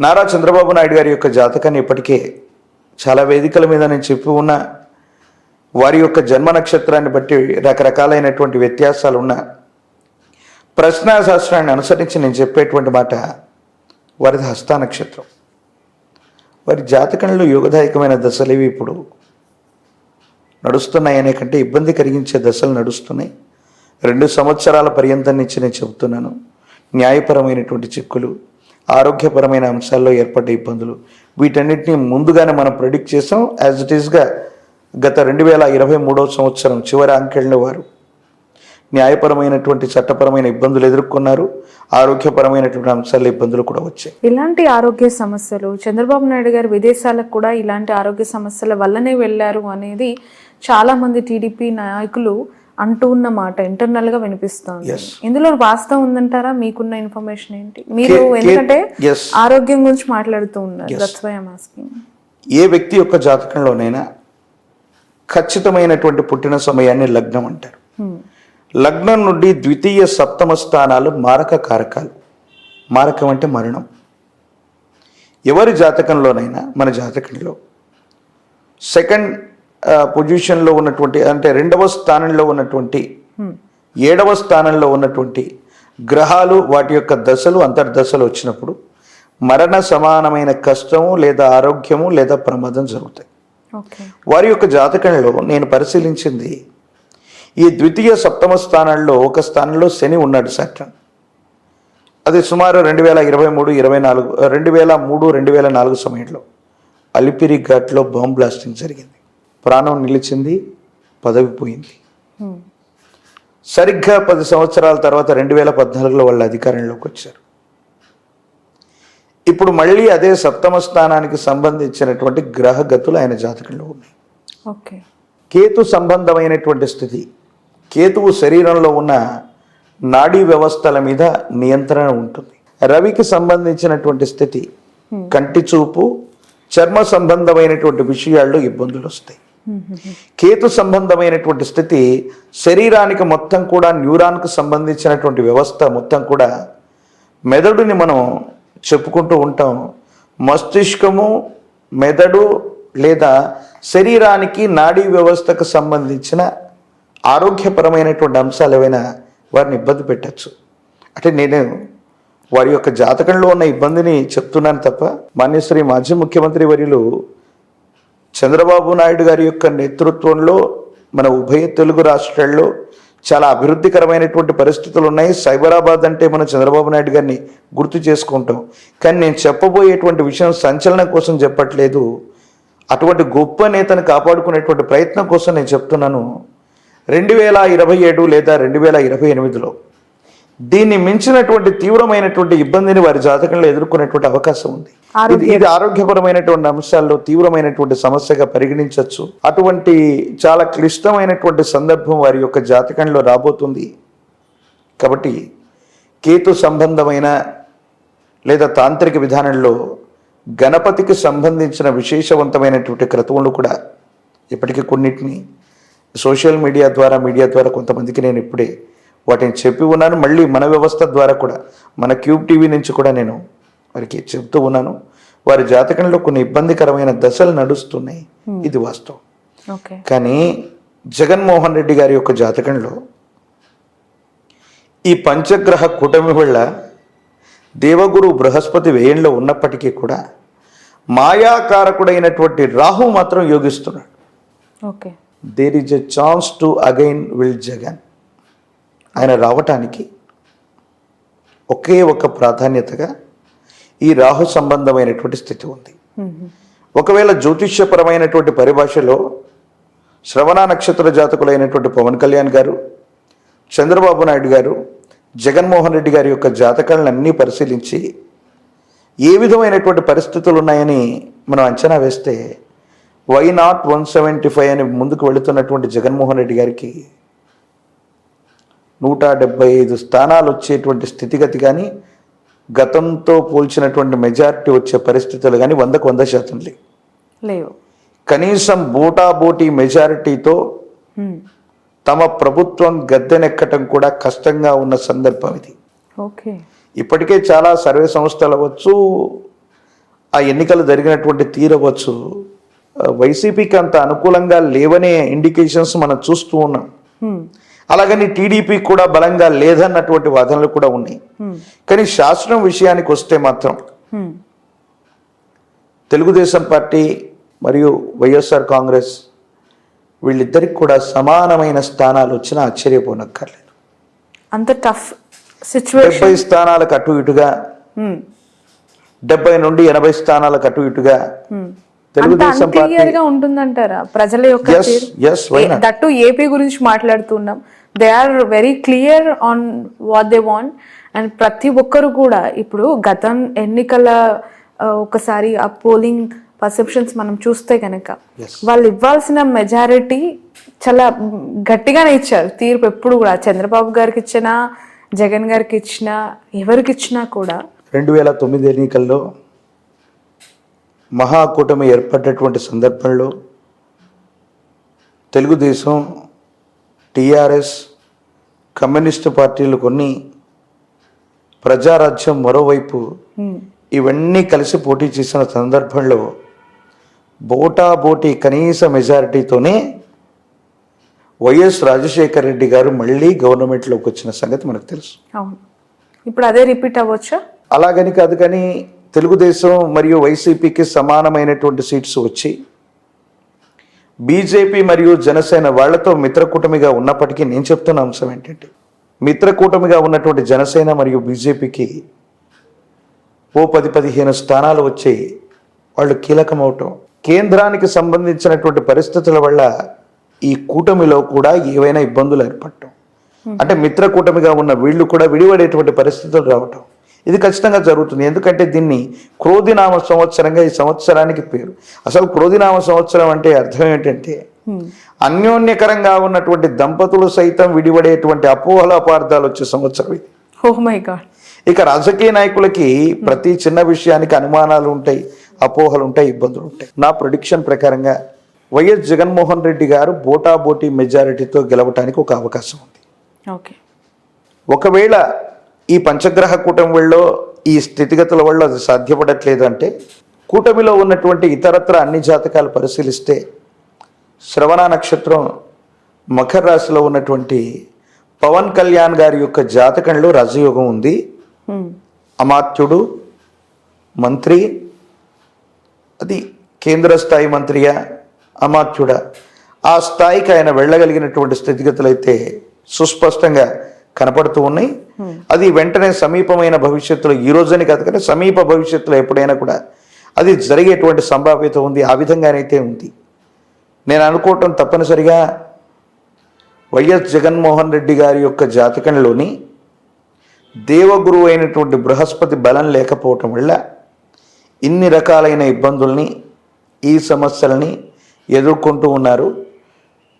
నారా చంద్రబాబు నాయుడు గారి యొక్క జాతకాన్ని ఇప్పటికే చాలా వేదికల మీద నేను చెప్పి ఉన్న వారి యొక్క జన్మ నక్షత్రాన్ని బట్టి రకరకాలైనటువంటి వ్యత్యాసాలు ఉన్న ప్రశ్నాశాస్త్రాన్ని అనుసరించి నేను చెప్పేటువంటి మాట వారిది హస్త నక్షత్రం. వారి జాతకంలో యోగదాయకమైన దశలు ఇవి ఇప్పుడు నడుస్తున్నాయి అనే కంటే ఇబ్బంది కలిగించే దశలు నడుస్తున్నాయి. 2 సంవత్సరాల పర్యంతం నుంచి నేను చెబుతున్నాను. న్యాయపరమైనటువంటి చిక్కులు, ఆరోగ్యపరమైన అంశాల్లో ఏర్పడ్డ ఇబ్బందులు, వీటన్నిటిని ముందుగానే మనం ప్రెడిక్ట్ చేసాం. యాజ్ ఇట్ ఈస్గా గత 2023వ సంవత్సరం చివరి అంకెళ్ళ వారు న్యాయపరమైనటువంటి చట్టపరమైన ఇబ్బందులు ఎదుర్కొన్నారు. ఆరోగ్యపరమైనటువంటి అంశాల్లో ఇబ్బందులు కూడా వచ్చాయి. ఇలాంటి ఆరోగ్య సమస్యలు చంద్రబాబు నాయుడు గారు విదేశాలకు కూడా ఇలాంటి ఆరోగ్య సమస్యల వల్లనే వెళ్ళారు అనేది చాలా మంది టీడీపీ నాయకులు అంటూ ఉన్న మాట ఇంటర్నల్ గా వినిపిస్తోంది. ఇందులో వాస్తవం ఉందంటారా? మీకున్న ఇన్ఫర్మేషన్ ఏంటి? మీరు ఎందుకంటే ఆరోగ్యం గురించి మాట్లాడుతూ ఉన్నారు. That's why I am asking. ఏ వ్యక్తి యొక్క జాతకంలోనైనా ఖచ్చితమైనటువంటి పుట్టిన సమయాన్ని లగ్నం అంటారు. లగ్నం నుండి ద్వితీయ సప్తమ స్థానాలు మారక కారకాలు. మారకం అంటే మరణం. ఎవరి జాతకంలోనైనా మన జాతకంలో సెకండ్ పొజిషన్లో ఉన్నటువంటి అంటే 2వ స్థానంలో ఉన్నటువంటి 7వ స్థానంలో ఉన్నటువంటి గ్రహాలు వాటి యొక్క దశలు అంతర్దశలు వచ్చినప్పుడు మరణ సమానమైన కష్టము లేదా ఆరోగ్యము లేదా ప్రమాదం జరుగుతాయి. వారి యొక్క జాతకంలో నేను పరిశీలించింది ఈ ద్వితీయ సప్తమ స్థానాల్లో ఒక స్థానంలో శని ఉన్నాడు సాటర్న్. అది సుమారు 2003-2004 సమయంలో అలిపిరి ఘాట్లో బాంబ్ బ్లాస్టింగ్ జరిగింది. ప్రాణం నిలిచింది, పదవి పోయింది. సరిగ్గా 10 సంవత్సరాల తర్వాత 2014లో వాళ్ళు అధికారంలోకి వచ్చారు. ఇప్పుడు మళ్ళీ అదే సప్తమ స్థానానికి సంబంధించినటువంటి గ్రహగతులు ఆయన జాతకంలో ఉన్నాయి. కేతు సంబంధమైనటువంటి స్థితి. కేతువు శరీరంలో ఉన్న నాడీ వ్యవస్థల మీద నియంత్రణ ఉంటుంది. రవికి సంబంధించినటువంటి స్థితి కంటి చూపు, చర్మ సంబంధమైనటువంటి విషయాల్లో ఇబ్బందులు వస్తాయి. కేతు సంబంధమైనటువంటి స్థితి శరీరానికి మొత్తం కూడా న్యూరాన్కు సంబంధించినటువంటి వ్యవస్థ మొత్తం కూడా మెదడుని మనం చెప్పుకుంటూ ఉంటాం. మస్తిష్కము, మెదడు లేదా శరీరానికి నాడీ వ్యవస్థకు సంబంధించిన ఆరోగ్యపరమైనటువంటి అంశాలు ఏవైనా వారిని ఇబ్బంది పెట్టచ్చు. అంటే నేను వారి యొక్క జాతకంలో ఉన్న ఇబ్బందిని చెప్తున్నాను తప్ప మాన్యశ్రీ మాజీ ముఖ్యమంత్రి వర్యులు చంద్రబాబు నాయుడు గారి యొక్క నేతృత్వంలో మన ఉభయ తెలుగు రాష్ట్రాల్లో చాలా అభివృద్ధికరమైనటువంటి పరిస్థితులు ఉన్నాయి. సైబరాబాద్ అంటే మనం చంద్రబాబు నాయుడు గారిని గుర్తు చేసుకుంటాం. కానీ నేను చెప్పబోయేటువంటి విషయం సంచలనం కోసం చెప్పట్లేదు. అటువంటి గొప్ప నేతను కాపాడుకునేటువంటి ప్రయత్నం కోసం నేను చెప్తున్నాను. 2027 లేదా 2028లో దీన్ని మించినటువంటి తీవ్రమైనటువంటి ఇబ్బందిని వారి జాతకంలో ఎదుర్కొనేటువంటి అవకాశం ఉంది. ఇది ఆరోగ్యపరమైనటువంటి అంశాల్లో తీవ్రమైనటువంటి సమస్యగా పరిగణించవచ్చు. అటువంటి చాలా క్లిష్టమైనటువంటి సందర్భం వారి యొక్క జాతకంలో రాబోతుంది. కాబట్టి కేతు సంబంధమైన లేదా తాంత్రిక విధానంలో గణపతికి సంబంధించిన విశేషవంతమైనటువంటి క్రతువులు కూడా ఇప్పటికీ కొన్నిటిని సోషల్ మీడియా ద్వారా కొంతమందికి నేను ఇప్పుడే వాటిని చెప్పి ఉన్నాను. మళ్ళీ మన వ్యవస్థ ద్వారా కూడా మన క్యూబ్ టీవీ నుంచి కూడా నేను వారికి చెప్తూ ఉన్నాను. వారి జాతకంలో కొన్ని ఇబ్బందికరమైన దశలు నడుస్తున్నాయి. ఇది వాస్తవం. కానీ జగన్మోహన్ రెడ్డి గారి యొక్క జాతకంలో ఈ పంచగ్రహ కూటమి వల్ల దేవగురు బృహస్పతి వ్యయంలో ఉన్నప్పటికీ కూడా మాయాకారకుడైనటువంటి రాహు మాత్రం యోగిస్తున్నాడు. There is a chance to again will Jagan. ఆయన రావటానికి ఒకే ఒక ప్రాధాన్యతగా ఈ రాహు సంబంధమైనటువంటి స్థితి ఉంది. ఒకవేళ జ్యోతిష్యపరమైనటువంటి పరిభాషలో శ్రవణ నక్షత్ర జాతకులైనటువంటి పవన్ కళ్యాణ్ గారు, చంద్రబాబు నాయుడు గారు, జగన్మోహన్ రెడ్డి గారి యొక్క జాతకాలను అన్నీ పరిశీలించి ఏ విధమైనటువంటి పరిస్థితులు ఉన్నాయని మనం అంచనా వేస్తే వై నాట్ 175 అని ముందుకు వెళుతున్నటువంటి జగన్మోహన్ రెడ్డి గారికి 175 స్థానాలు వచ్చేటువంటి స్థితిగతి కానీ గతంతో పోల్చినటువంటి మెజారిటీ వచ్చే పరిస్థితులు కానీ 100% లేవు. కనీసం బోటాబోటీ మెజారిటీతో తమ ప్రభుత్వం గద్దెనెక్కటం కూడా కష్టంగా ఉన్న సందర్భం ఇది. ఇప్పటికే చాలా సర్వే సంస్థలు అవ్వచ్చు, ఆ ఎన్నికలు జరిగినటువంటి తీరవచ్చు వైసీపీకి అంత అనుకూలంగా లేవనే ఇండికేషన్స్ మనం చూస్తూ ఉన్నాం. అలాగని టీడీపీ కూడా బలంగా లేదన్నటువంటి వాదనలు కూడా ఉన్నాయి. కానీ శాసనం విషయానికి వస్తే మాత్రం తెలుగుదేశం పార్టీ మరియు వైఎస్ఆర్ కాంగ్రెస్ వీళ్ళిద్దరికి కూడా సమానమైన స్థానాలు వచ్చినా ఆశ్చర్యపోనక్కర్లేదు. అంత టఫ్ సిచ్యువేషన్. 70 స్థానాలకు అటు ఇటుగా 70 నుండి 80 స్థానాలకు అటు ఇటుగా తెలుగుదేశం పార్టీ ఉంటుందంటారా ప్రజల యొక్క దట్టు ఏపీ గురించి మాట్లాడుతున్నాం. They are very clear on what they want and ప్రతి ఒక్కరు కూడా ఇప్పుడు గతం ఎన్నికల ఒకసారి ఆ పోలింగ్ పర్సెప్షన్స్ మనం చూస్తే కనుక వాళ్ళు ఇవ్వాల్సిన మెజారిటీ చాలా గట్టిగానే ఇచ్చారు తీర్పు. ఎప్పుడు కూడా చంద్రబాబు గారికి ఇచ్చినా జగన్ గారికి ఇచ్చినా ఎవరికి ఇచ్చినా కూడా 2009 ఎన్నికల్లో మహాకూటమి ఏర్పడ్డటువంటి సందర్భంలో తెలుగుదేశం, టీఆర్ఎస్, కమ్యూనిస్టు పార్టీలు కొన్ని, ప్రజారాజ్యం మరోవైపు ఇవన్నీ కలిసి పోటీ చేసిన సందర్భంలో బోటాబోటీ కనీస మెజారిటీతోనే వైఎస్ రాజశేఖర రెడ్డి గారు మళ్ళీ గవర్నమెంట్లోకి వచ్చిన సంగతి మనకు తెలుసు. ఇప్పుడు అదే రిపీట్ అవ్వచ్చా? అలాగని కాదు, కానీ తెలుగుదేశం మరియు వైసీపీకి సమానమైనటువంటి సీట్స్ వచ్చి బీజేపీ మరియు జనసేన వాళ్లతో మిత్రకూటమిగా ఉన్నప్పటికీ నేను చెప్తున్న అంశం ఏంటంటే మిత్రకూటమిగా ఉన్నటువంటి జనసేన మరియు బీజేపీకి 10-15 స్థానాలు వచ్చి వాళ్ళు కీలకమవటం, కేంద్రానికి సంబంధించినటువంటి పరిస్థితుల వల్ల ఈ కూటమిలో కూడా ఏవైనా ఇబ్బందులు ఏర్పడటం, అంటే మిత్రకూటమిగా ఉన్న వీళ్ళు కూడా విడిపడేటువంటి పరిస్థితులు రావటం, ఇది ఖచ్చితంగా జరుగుతుంది. ఎందుకంటే దీన్ని క్రోధినామ సంవత్సరంగా ఈ సంవత్సరానికి పేరు. అసలు క్రోధినామ సంవత్సరం అంటే అర్థం ఏంటంటే అన్యోన్యకరంగా ఉన్నటువంటి దంపతులు సైతం విడిపడేటువంటి అపోహల అపార్థాలు వచ్చే సంవత్సరం ఇది. Oh my God. ఇక రాజకీయ నాయకులకి ప్రతి చిన్న విషయానికి అనుమానాలు ఉంటాయి, అపోహలు ఉంటాయి, ఇబ్బందులు ఉంటాయి. నా ప్రిడిక్షన్ ప్రకారంగా వైఎస్ జగన్మోహన్ రెడ్డి గారు బోటాబోటీ మెజారిటీతో గెలవటానికి ఒక అవకాశం ఉంది. ఒకవేళ ఈ పంచగ్రహ కూటమిలో ఈ స్థితిగతుల వల్ల అది సాధ్యపడట్లేదు అంటే కూటమిలో ఉన్నటువంటి ఇతరత్ర అన్ని జాతకాలు పరిశీలిస్తే శ్రవణ నక్షత్రం మకర రాశిలో ఉన్నటువంటి పవన్ కళ్యాణ్ గారి యొక్క జాతకంలో రాజయోగం ఉంది. అమాత్యుడు మంత్రి, అది కేంద్ర స్థాయి మంత్రియా అమాత్యుడా, ఆ స్థాయికి ఆయన వెళ్ళగలిగినటువంటి స్థితిగతులు అయితే సుస్పష్టంగా కనపడుతూ ఉన్నాయి. అది వెంటనే సమీపమైన భవిష్యత్తులో, ఈ రోజుని కాదు కానీ సమీప భవిష్యత్తులో ఎప్పుడైనా కూడా అది జరిగేటువంటి సంభావ్యత ఉంది. ఆ విధంగానైతే ఉంది. నేను అనుకోవటం తప్పనిసరిగా వైఎస్ జగన్మోహన్ రెడ్డి గారి యొక్క జాతకంలోని దేవగురువు అయినటువంటి బృహస్పతి బలం లేకపోవటం వల్ల ఇన్ని రకాలైన ఇబ్బందుల్ని, ఈ సమస్యలని ఎదుర్కొంటూ ఉన్నారు.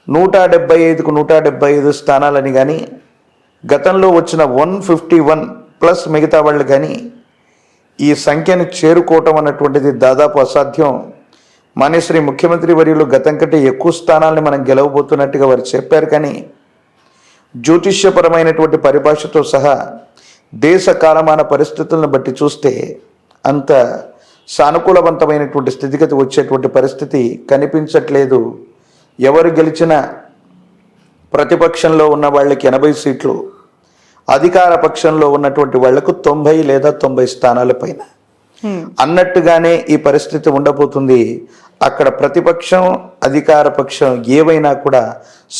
175కు 175 స్థానాలని కానీ, గతంలో వచ్చిన 151 ప్లస్ మిగతా వాళ్ళు కానీ ఈ సంఖ్యను చేరుకోవటం అన్నటువంటిది దాదాపు అసాధ్యం. మాన్యశ్రీ ముఖ్యమంత్రి వర్యులు గతం కంటే ఎక్కువ స్థానాలని మనం గెలవబోతున్నట్టుగా వారు చెప్పారు. కానీ జ్యోతిష్యపరమైనటువంటి పరిభాషతో సహా దేశ కాలమాన పరిస్థితులను బట్టి చూస్తే అంత సానుకూలవంతమైనటువంటి స్థితిగతి వచ్చేటువంటి పరిస్థితి కనిపించట్లేదు. ఎవరు గెలిచినా ప్రతిపక్షంలో ఉన్న వాళ్ళకి 80 సీట్లు, అధికార పక్షంలో ఉన్నటువంటి వాళ్లకు 90 లేదా 90 స్థానాల పైన అన్నట్టుగానే ఈ పరిస్థితి ఉండబోతుంది. అక్కడ ప్రతిపక్షం, అధికార పక్షం ఏవైనా కూడా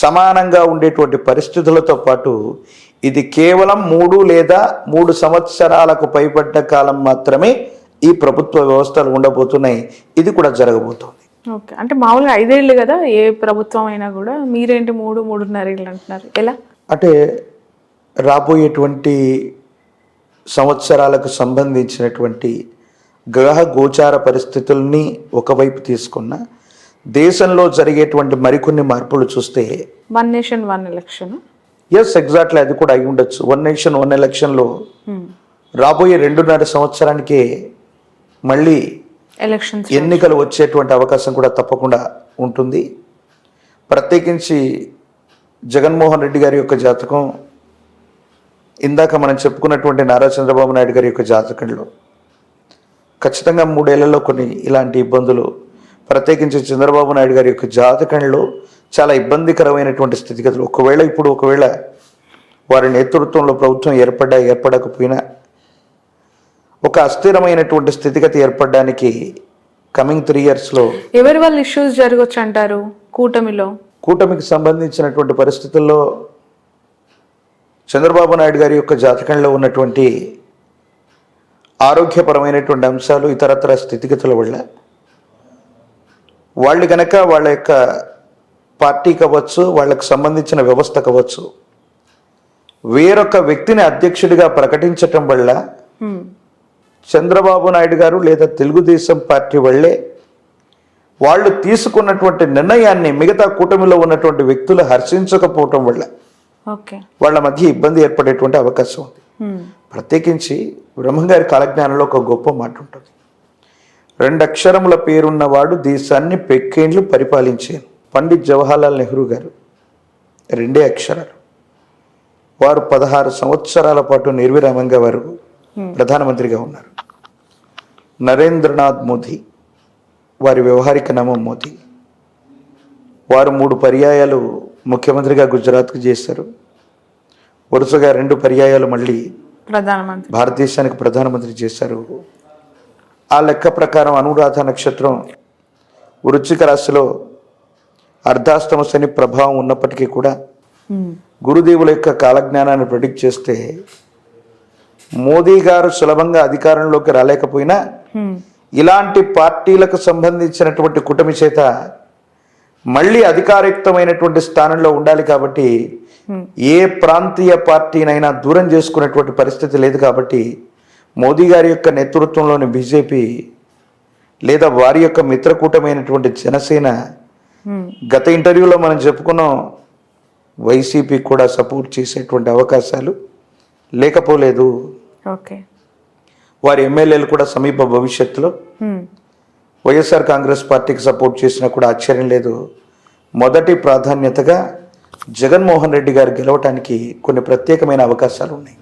సమానంగా ఉండేటువంటి పరిస్థితులతో పాటు ఇది కేవలం 3 లేదా 3 సంవత్సరాలకు పైబడ్డ కాలం మాత్రమే ఈ ప్రభుత్వ వ్యవస్థలు ఉండబోతున్నాయి. ఇది కూడా జరగబోతోంది. ఓకే, అంటే మామూలుగా 5 ఏళ్ళు కదా ఏ ప్రభుత్వం అయినా కూడా, మీరేంటి 3-3.5 ఏళ్ళు అంటున్నారు, ఎలా? అంటే రాబోయేటువంటి సంవత్సరాలకు సంబంధించినటువంటి గ్రహ గోచార పరిస్థితుల్ని ఒకవైపు తీసుకున్న దేశంలో జరిగేటువంటి మరికొన్ని మార్పులు చూస్తే 1 నేషన్ 1 ఎలక్షన్, ఎస్ ఎగ్జాక్ట్లీ అది కూడా అయి ఉండొచ్చు. 1 నేషన్ 1 ఎలక్షన్లో రాబోయే 2.5 సంవత్సరానికి మళ్ళీ ఎన్నికలు వచ్చేటువంటి అవకాశం కూడా తప్పకుండా ఉంటుంది. ప్రత్యేకించి జగన్మోహన్ రెడ్డి గారి యొక్క జాతకం, ఇందాక మనం చెప్పుకున్నటువంటి నారా చంద్రబాబు నాయుడు గారి యొక్క జాతకంలో ఖచ్చితంగా 3 ఏళ్లలో కొన్ని ఇలాంటి ఇబ్బందులు, ప్రత్యేకించి చంద్రబాబు నాయుడు గారి యొక్క జాతకంలో చాలా ఇబ్బందికరమైనటువంటి స్థితిగతులు, ఒకవేళ వారి నేతృత్వంలో ప్రభుత్వం ఏర్పడకపోయినా ఒక అస్థిరమైనటువంటి స్థితిగతి ఏర్పడడానికి కమింగ్ 3 yearsలో ఎవరి వల్ల ఇష్యూస్ జరగవచ్చు అంటారు కూటమికి సంబంధించినటువంటి పరిస్థితుల్లో చంద్రబాబు నాయుడు గారి యొక్క జాతకంలో ఉన్నటువంటి ఆరోగ్యపరమైనటువంటి అంశాలు, ఇతరత్ర స్థితిగతుల వల్ల వాళ్ళు గనక వాళ్ళ యొక్క పార్టీ కావచ్చు, వాళ్ళకు సంబంధించిన వ్యవస్థ కావచ్చు, వేరొక వ్యక్తిని అధ్యక్షుడిగా ప్రకటించటం వల్ల చంద్రబాబు నాయుడు గారు లేదా తెలుగుదేశం పార్టీ వల్లే వాళ్ళు తీసుకున్నటువంటి నిర్ణయాన్ని మిగతా కూటమిలో ఉన్నటువంటి వ్యక్తులు హర్షించకపోవటం వల్ల వాళ్ళ మధ్య ఇబ్బంది ఏర్పడేటువంటి అవకాశం ఉంది. ప్రత్యేకించి బ్రహ్మంగారి కాలజ్ఞానంలో ఒక గొప్ప మాట ఉంటుంది. 2 అక్షరముల పేరున్నవాడు దేశాన్ని పెక్కేండ్లు పరిపాలించాను. పండిత్ జవహర్లాల్ నెహ్రూ గారు 2 అక్షరాలు. వారు 16 సంవత్సరాల పాటు నిర్విరామంగా వారు ప్రధానమంత్రిగా ఉన్నారు. నరేంద్రనాథ్ మోదీ, వారి వ్యవహారిక నామం మోదీ, వారు 3 పర్యాయాలు ముఖ్యమంత్రిగా గుజరాత్కు చేశారు. వరుసగా 2 పర్యాయాలు మళ్ళీ భారతదేశానికి ప్రధానమంత్రి చేశారు. ఆ లెక్క ప్రకారం అనురాధ నక్షత్రం వృశ్చిక రాశిలో అర్ధాష్టమ శని ప్రభావం ఉన్నప్పటికీ కూడా గురుదేవుల యొక్క కాలజ్ఞానాన్ని ప్రెడిక్ట్ చేస్తే మోదీ గారు సులభంగా అధికారంలోకి రాలేకపోయినా ఇలాంటి పార్టీలకు సంబంధించినటువంటి కూటమి చేత మళ్ళీ అధికారయుక్తమైనటువంటి స్థానంలో ఉండాలి. కాబట్టి ఏ ప్రాంతీయ పార్టీనైనా దూరం చేసుకునేటువంటి పరిస్థితి లేదు. కాబట్టి మోదీ గారి యొక్క నేతృత్వంలోని బీజేపీ లేదా వారి యొక్క మిత్రకూటమైనటువంటి జనసేన, గత ఇంటర్వ్యూలో మనం చెప్పుకున్నాం, వైసీపీ కూడా సపోర్ట్ చేసేటువంటి అవకాశాలు లేకపోలేదు. వారి ఎమ్మెల్యేలు కూడా సమీప భవిష్యత్తులో వైఎస్ఆర్ కాంగ్రెస్ పార్టీకి సపోర్ట్ చేసినా కూడా ఆశ్చర్యం లేదు. మొదటి ప్రాధాన్యతగా జగన్మోహన్ రెడ్డి గారు గెలవటానికి కొన్ని ప్రత్యేకమైన అవకాశాలు ఉన్నాయి.